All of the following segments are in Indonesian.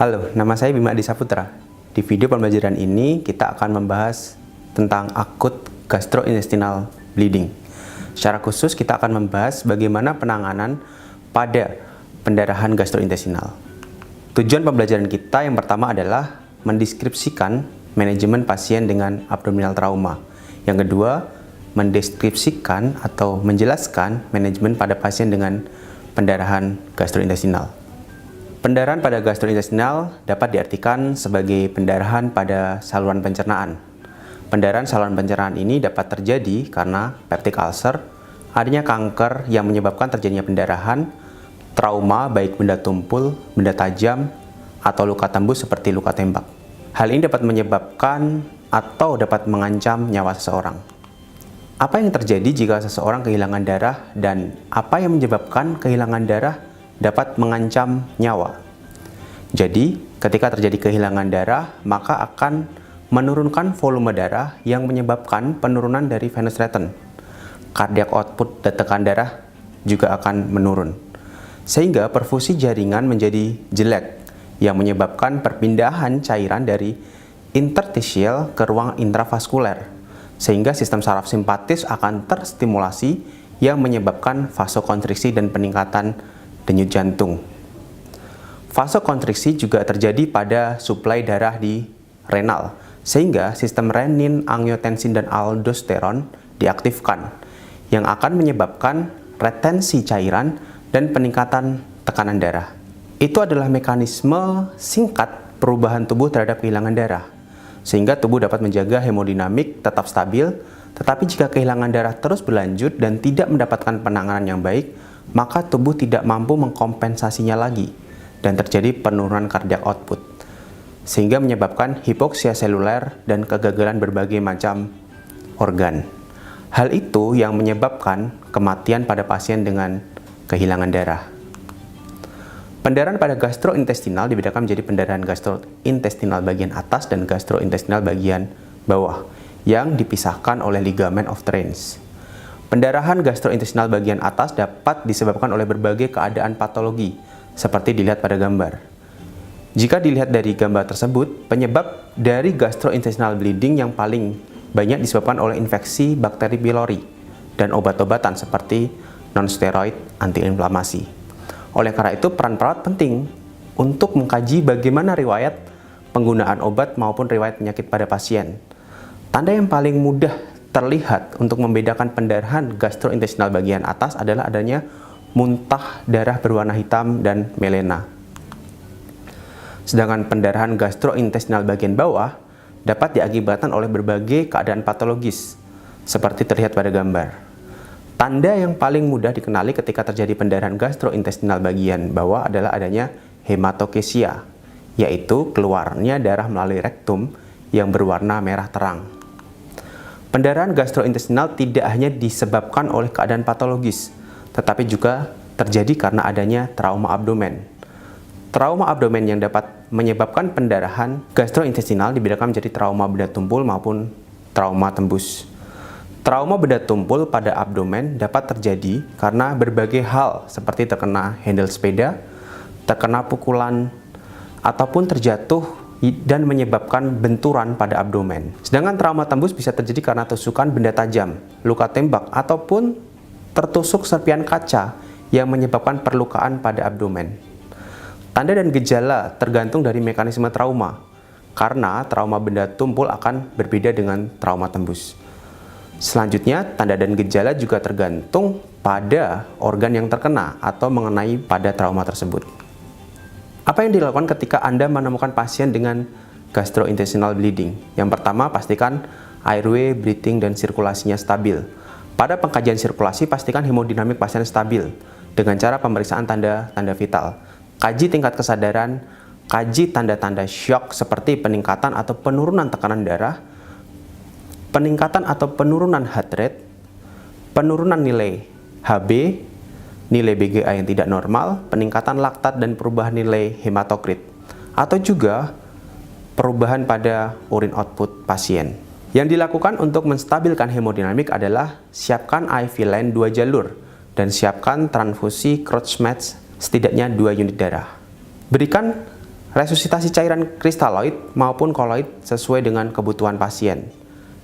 Halo, nama saya Bima Adi Saputra. Di video pembelajaran ini kita akan membahas tentang akut gastrointestinal bleeding. Secara khusus kita akan membahas bagaimana penanganan pada pendarahan gastrointestinal. Tujuan pembelajaran kita yang pertama adalah mendeskripsikan manajemen pasien dengan abdominal trauma. Yang kedua, mendeskripsikan atau menjelaskan manajemen pada pasien dengan pendarahan gastrointestinal. Pendarahan pada gastrointestinal dapat diartikan sebagai pendarahan pada saluran pencernaan. Pendarahan saluran pencernaan ini dapat terjadi karena peptic ulcer, adanya kanker yang menyebabkan terjadinya pendarahan, trauma baik benda tumpul, benda tajam, atau luka tembus seperti luka tembak. Hal ini dapat menyebabkan atau dapat mengancam nyawa seseorang. Apa yang terjadi jika seseorang kehilangan darah dan apa yang menyebabkan kehilangan darah dapat mengancam nyawa? Jadi, ketika terjadi kehilangan darah, maka akan menurunkan volume darah yang menyebabkan penurunan dari venous return. Cardiac output tekanan darah juga akan menurun. Sehingga perfusi jaringan menjadi jelek yang menyebabkan perpindahan cairan dari interstitial ke ruang intravaskuler. Sehingga sistem saraf simpatis akan terstimulasi yang menyebabkan vasokonstriksi dan peningkatan denyut jantung. Vasokonstriksi juga terjadi pada suplai darah di renal, sehingga sistem renin, angiotensin, dan aldosteron diaktifkan, yang akan menyebabkan retensi cairan dan peningkatan tekanan darah. Itu adalah mekanisme singkat perubahan tubuh terhadap kehilangan darah, sehingga tubuh dapat menjaga hemodinamik tetap stabil, tetapi jika kehilangan darah terus berlanjut dan tidak mendapatkan penanganan yang baik, maka tubuh tidak mampu mengkompensasinya lagi dan terjadi penurunan cardiac output, sehingga menyebabkan hipoksia seluler dan kegagalan berbagai macam organ. Hal itu yang menyebabkan kematian pada pasien dengan kehilangan darah. Pendarahan pada gastrointestinal dibedakan menjadi pendarahan gastrointestinal bagian atas dan gastrointestinal bagian bawah yang dipisahkan oleh ligament of Trench. Pendarahan gastrointestinal bagian atas dapat disebabkan oleh berbagai keadaan patologi, seperti dilihat pada gambar. Jika dilihat dari gambar tersebut, penyebab dari gastrointestinal bleeding yang paling banyak disebabkan oleh infeksi bakteri pylori dan obat-obatan seperti non-steroid antiinflamasi. Oleh karena itu, peran perawat penting untuk mengkaji bagaimana riwayat penggunaan obat maupun riwayat penyakit pada pasien. Tanda yang paling mudah terlihat untuk membedakan pendarahan gastrointestinal bagian atas adalah adanya muntah darah berwarna hitam dan melena. Sedangkan pendarahan gastrointestinal bagian bawah dapat diakibatkan oleh berbagai keadaan patologis, seperti terlihat pada gambar. Tanda yang paling mudah dikenali ketika terjadi pendarahan gastrointestinal bagian bawah adalah adanya hematokesia, yaitu keluarnya darah melalui rektum yang berwarna merah terang. Pendarahan gastrointestinal tidak hanya disebabkan oleh keadaan patologis, tetapi juga terjadi karena adanya trauma abdomen. Trauma abdomen yang dapat menyebabkan pendarahan gastrointestinal dibedakan menjadi trauma benda tumpul maupun trauma tembus. Trauma benda tumpul pada abdomen dapat terjadi karena berbagai hal seperti terkena handle sepeda, terkena pukulan, ataupun terjatuh dan menyebabkan benturan pada abdomen. Sedangkan trauma tembus bisa terjadi karena tusukan benda tajam, luka tembak, ataupun tertusuk serpian kaca yang menyebabkan perlukaan pada abdomen. Tanda dan gejala tergantung dari mekanisme trauma, karena trauma benda tumpul akan berbeda dengan trauma tembus. Selanjutnya, tanda dan gejala juga tergantung pada organ yang terkena atau mengenai pada trauma tersebut. Apa yang dilakukan ketika Anda menemukan pasien dengan gastrointestinal bleeding? Yang pertama, pastikan airway, breathing, dan sirkulasinya stabil. Pada pengkajian sirkulasi, pastikan hemodinamik pasien stabil dengan cara pemeriksaan tanda-tanda vital. Kaji tingkat kesadaran, kaji tanda-tanda shock seperti peningkatan atau penurunan tekanan darah, peningkatan atau penurunan heart rate, penurunan nilai HB, nilai BGA yang tidak normal, peningkatan laktat dan perubahan nilai hematokrit, atau juga perubahan pada urin output pasien. Yang dilakukan untuk menstabilkan hemodinamik adalah siapkan IV line 2 jalur dan siapkan transfusi Crouch match setidaknya 2 unit darah. Berikan Resusitasi cairan kristaloid maupun koloid sesuai dengan kebutuhan pasien.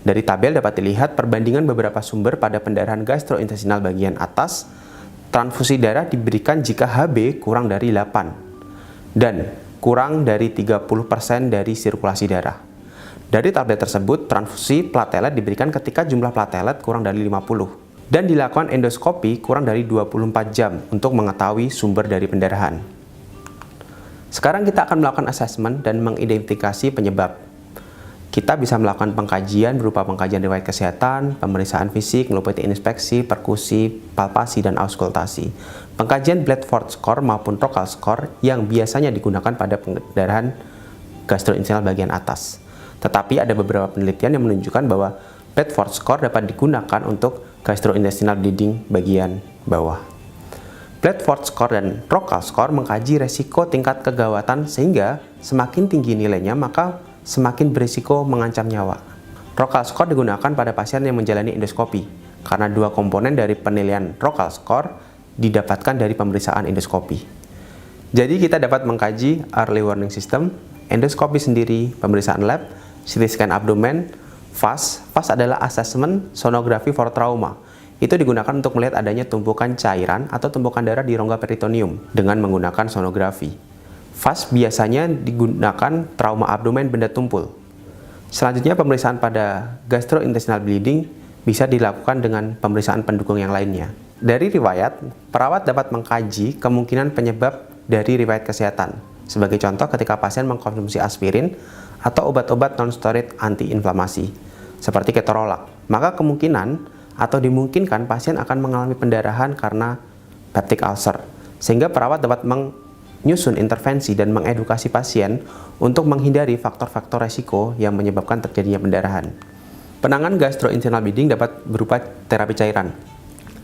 Dari tabel dapat dilihat perbandingan beberapa sumber pada pendarahan gastrointestinal bagian atas. Transfusi darah diberikan jika Hb kurang dari 8 dan kurang dari 30% dari sirkulasi darah. Dari tabel tersebut, transfusi platelet diberikan ketika jumlah platelet kurang dari 50 dan dilakukan endoskopi kurang dari 24 jam untuk mengetahui sumber dari pendarahan. Sekarang kita akan melakukan asesmen dan mengidentifikasi penyebab. Kita bisa melakukan pengkajian berupa pengkajian riwayat kesehatan, pemeriksaan fisik, meliputi inspeksi, perkusi, palpasi, dan auskultasi. Pengkajian Bradford score maupun Roccal score yang biasanya digunakan pada pendarahan gastrointestinal bagian atas. Tetapi ada beberapa penelitian yang menunjukkan bahwa Bradford score dapat digunakan untuk gastrointestinal bleeding bagian bawah. Bradford score dan Roccal score mengkaji resiko tingkat kegawatan sehingga semakin tinggi nilainya maka semakin berisiko mengancam nyawa. Roccal score digunakan pada pasien yang menjalani endoskopi, karena dua komponen dari penilaian Roccal score didapatkan dari pemeriksaan endoskopi. Jadi kita dapat mengkaji early warning system, endoskopi sendiri, pemeriksaan lab, CT scan abdomen, FAST. FAST adalah assessment sonography for trauma. Itu digunakan untuk melihat adanya tumpukan cairan atau tumpukan darah di rongga peritoneum dengan menggunakan sonografi. FAST biasanya digunakan trauma abdomen benda tumpul. Selanjutnya pemeriksaan pada gastrointestinal bleeding bisa dilakukan dengan pemeriksaan pendukung yang lainnya. Dari riwayat, perawat dapat mengkaji kemungkinan penyebab dari riwayat kesehatan. Sebagai contoh ketika pasien mengkonsumsi aspirin atau obat-obat non-steroid antiinflamasi seperti ketorolak, maka kemungkinan atau dimungkinkan pasien akan mengalami pendarahan karena peptic ulcer, sehingga perawat dapat menyusun intervensi dan mengedukasi pasien untuk menghindari faktor-faktor resiko yang menyebabkan terjadinya pendarahan. Penanganan gastrointestinal bleeding dapat berupa terapi cairan,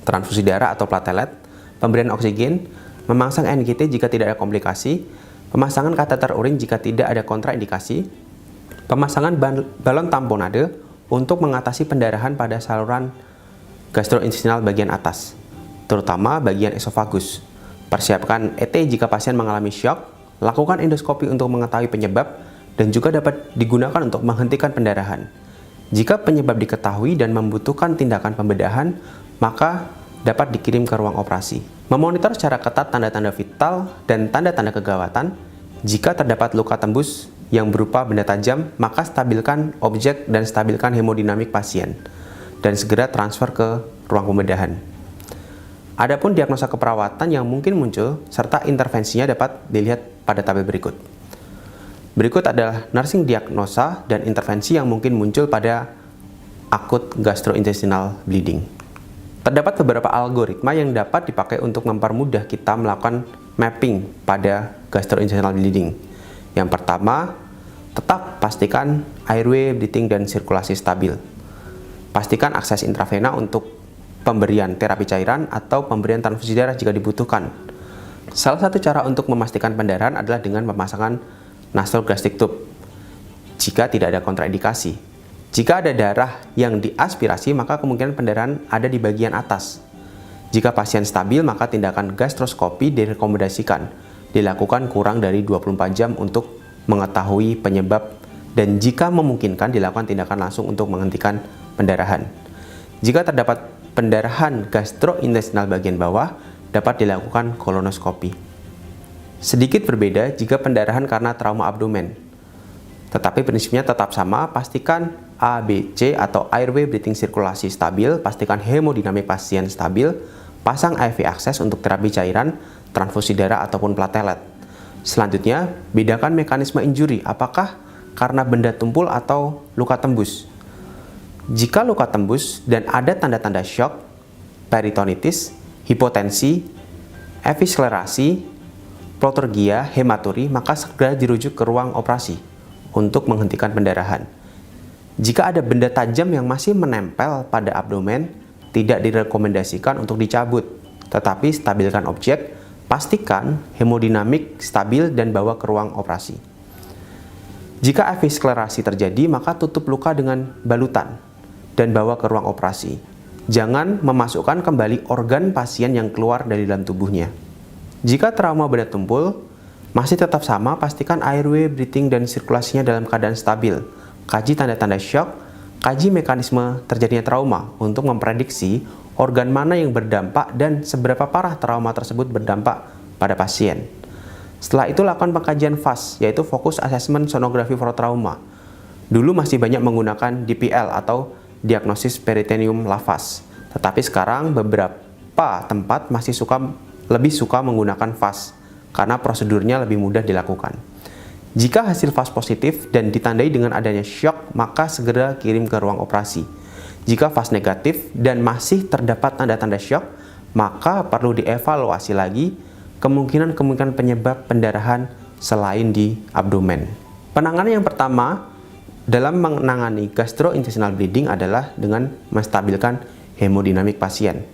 transfusi darah atau platelet, pemberian oksigen, memasang NGT jika tidak ada komplikasi, pemasangan kateter urin jika tidak ada kontraindikasi, pemasangan balon tamponade untuk mengatasi pendarahan pada saluran gastrointestinal bagian atas, terutama bagian esofagus. Persiapkan ET jika pasien mengalami syok, lakukan endoskopi untuk mengetahui penyebab, dan juga dapat digunakan untuk menghentikan pendarahan. Jika penyebab diketahui dan membutuhkan tindakan pembedahan, maka dapat dikirim ke ruang operasi. Memonitor secara ketat tanda-tanda vital dan tanda-tanda kegawatan. Jika terdapat luka tembus yang berupa benda tajam, maka stabilkan objek dan stabilkan hemodinamik pasien, dan segera transfer ke ruang pembedahan. Adapun diagnosa keperawatan yang mungkin muncul serta intervensinya dapat dilihat pada tabel berikut. Berikut adalah nursing diagnosa dan intervensi yang mungkin muncul pada akut gastrointestinal bleeding. Terdapat beberapa algoritma yang dapat dipakai untuk mempermudah kita melakukan mapping pada gastrointestinal bleeding. Yang pertama, tetap pastikan airway, breathing, dan sirkulasi stabil. Pastikan akses intravena untuk pemberian terapi cairan atau pemberian transfusi darah jika dibutuhkan. Salah satu cara untuk memastikan pendarahan adalah dengan pemasangan nasogastric tube jika tidak ada kontraindikasi. Jika ada darah yang diaspirasi, maka kemungkinan pendarahan ada di bagian atas. Jika pasien stabil, maka tindakan gastroskopi direkomendasikan dilakukan kurang dari 24 jam untuk mengetahui penyebab, dan jika memungkinkan dilakukan tindakan langsung untuk menghentikan pendarahan. Jika terdapat pendarahan gastrointestinal bagian bawah, dapat dilakukan kolonoskopi. Sedikit berbeda jika pendarahan karena trauma abdomen, tetapi prinsipnya tetap sama. Pastikan ABC atau airway, breathing, sirkulasi stabil, pastikan hemodinamik pasien stabil, pasang IV akses untuk terapi cairan, transfusi darah ataupun platelet. Selanjutnya, bedakan mekanisme injury, apakah karena benda tumpul atau luka tembus. Jika luka tembus dan ada tanda-tanda shock, peritonitis, hipotensi, episklerasi, protergia, hematuri, maka segera dirujuk ke ruang operasi untuk menghentikan pendarahan. Jika ada benda tajam yang masih menempel pada abdomen, tidak direkomendasikan untuk dicabut, tetapi stabilkan objek, pastikan hemodinamik stabil dan bawa ke ruang operasi. Jika episklerasi terjadi, maka tutup luka dengan balutan dan bawa ke ruang operasi. Jangan memasukkan kembali organ pasien yang keluar dari dalam tubuhnya. Jika trauma benda tumpul, Masih tetap sama, pastikan airway, breathing, dan sirkulasinya dalam keadaan stabil. Kaji tanda-tanda syok, kaji mekanisme terjadinya trauma untuk memprediksi organ mana yang berdampak dan seberapa parah trauma tersebut berdampak pada pasien. Setelah itu lakukan pengkajian FAST, yaitu Focus Assessment Sonography for Trauma. Dulu masih banyak menggunakan DPL atau Diagnosis Peritoneum Lavage, tetapi sekarang beberapa tempat masih lebih suka menggunakan FAST karena prosedurnya lebih mudah dilakukan. Jika hasil FAST positif dan ditandai dengan adanya syok, maka segera kirim ke ruang operasi. Jika FAST negatif dan masih terdapat tanda-tanda syok, maka perlu dievaluasi lagi kemungkinan penyebab pendarahan selain di abdomen. Penanganan yang pertama dalam menangani gastrointestinal bleeding adalah dengan menstabilkan hemodinamik pasien.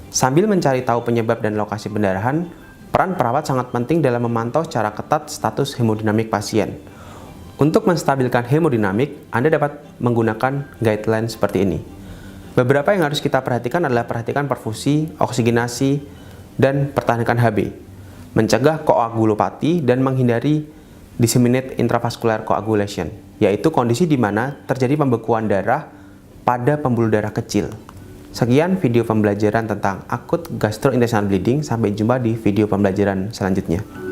Sambil mencari tahu penyebab dan lokasi pendarahan, peran perawat sangat penting dalam memantau secara ketat status hemodinamik pasien. Untuk menstabilkan hemodinamik, Anda dapat menggunakan guideline seperti ini. Beberapa yang harus kita perhatikan adalah perhatikan perfusi, oksigenasi, dan pertahankan HB, mencegah koagulopati dan menghindari disseminate intravascular coagulation, yaitu kondisi di mana terjadi pembekuan darah pada pembuluh darah kecil. Sekian video pembelajaran tentang akut gastrointestinal bleeding. Sampai jumpa di video pembelajaran selanjutnya.